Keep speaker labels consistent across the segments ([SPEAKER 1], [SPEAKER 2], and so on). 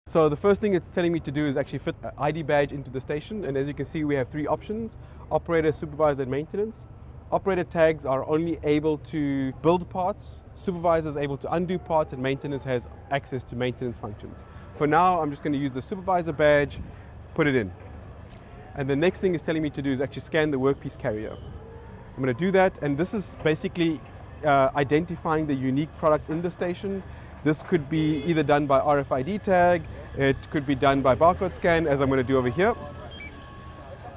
[SPEAKER 1] So the first thing it's telling me to do is actually fit an ID badge into the station, and as you can see we have three options: operator, supervisor and maintenance. Operator tags are only able to build parts, supervisor is able to undo parts, and maintenance has access to maintenance functions. For now I'm just going to use the supervisor badge, put it in. And the next thing it's telling me to do is actually scan the workpiece carrier. I'm going to do that, and this is basically identifying the unique product in the station. This could be either done by RFID tag, it could be done by barcode scan, as I'm going to do over here.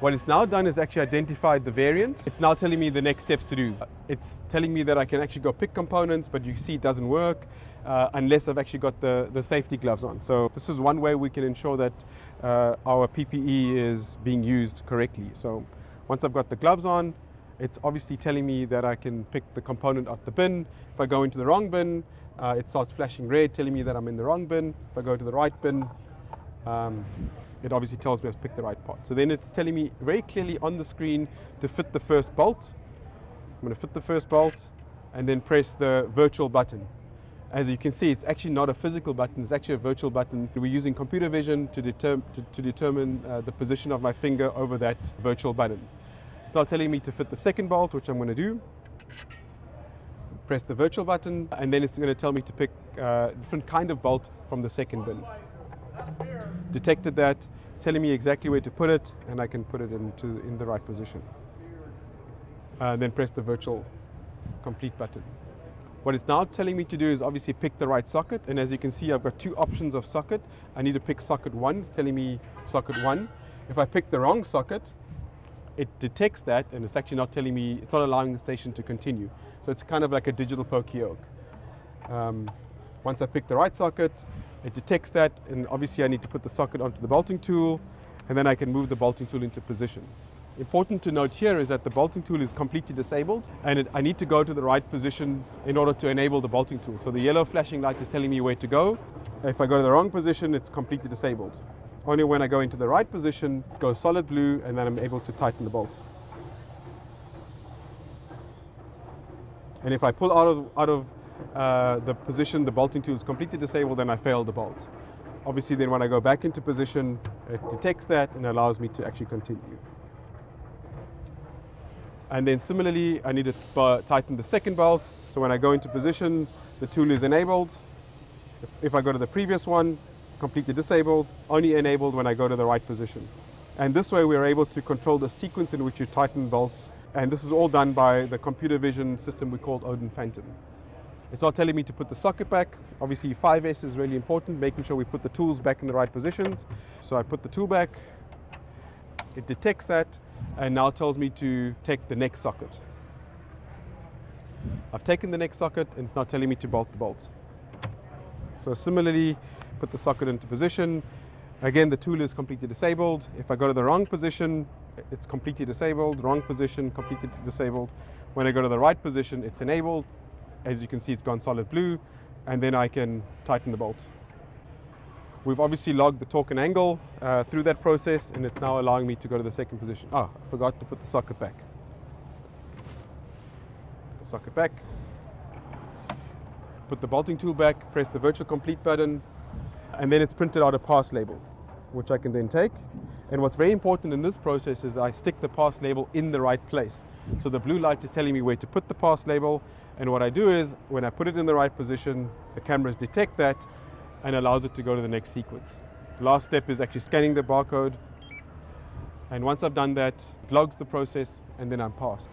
[SPEAKER 1] What it's now done is actually identified the variant. It's now telling me the next steps to do. It's telling me that I can actually go pick components, but you see it doesn't work unless I've actually got the safety gloves on. So this is one way we can ensure that our PPE is being used correctly. So once I've got the gloves on, it's obviously telling me that I can pick the component out the bin. If I go into the wrong bin, it starts flashing red, telling me that I'm in the wrong bin. If I go to the right bin, it obviously tells me I've picked the right part. So then it's telling me very clearly on the screen to fit the first bolt. I'm going to fit the first bolt and then press the virtual button. As you can see, it's actually not a physical button, it's actually a virtual button. We're using computer vision to determine the position of my finger over that virtual button. It's now telling me to fit the second bolt, which I'm going to do. Press the virtual button, and then it's going to tell me to pick a different kind of bolt from the second bin. Detected that, it's telling me exactly where to put it, and I can put it in the right position. Then press the virtual complete button. What it's now telling me to do is obviously pick the right socket, and as you can see I've got two options of socket. I need to pick socket 1, it's telling me socket 1. If I pick the wrong socket, it detects that, and it's actually not telling me, it's not allowing the station to continue. So it's kind of like a digital pokey yoke. Once I pick the right socket, it detects that, and obviously I need to put the socket onto the bolting tool, and then I can move the bolting tool into position. Important to note here is that the bolting tool is completely disabled, and I need to go to the right position in order to enable the bolting tool. So the yellow flashing light is telling me where to go. If I go to the wrong position, it's completely disabled. Only when I go into the right position, it goes solid blue, and then I'm able to tighten the bolt. And if I pull out of the position, the bolting tool is completely disabled, then I fail the bolt. Obviously then when I go back into position, it detects that and allows me to actually continue. And then similarly, I need to tighten the second bolt. So when I go into position, the tool is enabled. If I go to the previous one, it's completely disabled, only enabled when I go to the right position. And this way we're able to control the sequence in which you tighten bolts. And this is all done by the computer vision system we call ODIN Phantom. It's not telling me to put the socket back. Obviously 5S is really important, making sure we put the tools back in the right positions. So I put the tool back, it detects that, and now tells me to take the next socket. I've taken the next socket, and it's now telling me to bolt the bolts. So similarly, put the socket into position. Again, the tool is completely disabled. If I go to the wrong position, it's completely disabled. Wrong position, completely disabled. When I go to the right position, it's enabled. As you can see, it's gone solid blue, and then I can tighten the bolt. We've obviously logged the torque and angle through that process, and it's now allowing me to go to the second position. I forgot to put the socket back. Put the socket back. Put the bolting tool back, press the virtual complete button, and then it's printed out a pass label, which I can then take. And what's very important in this process is I stick the pass label in the right place. So the blue light is telling me where to put the pass label, and what I do is, when I put it in the right position, the cameras detect that and allows it to go to the next sequence. The last step is actually scanning the barcode, and once I've done that, it logs the process, and then I'm passed.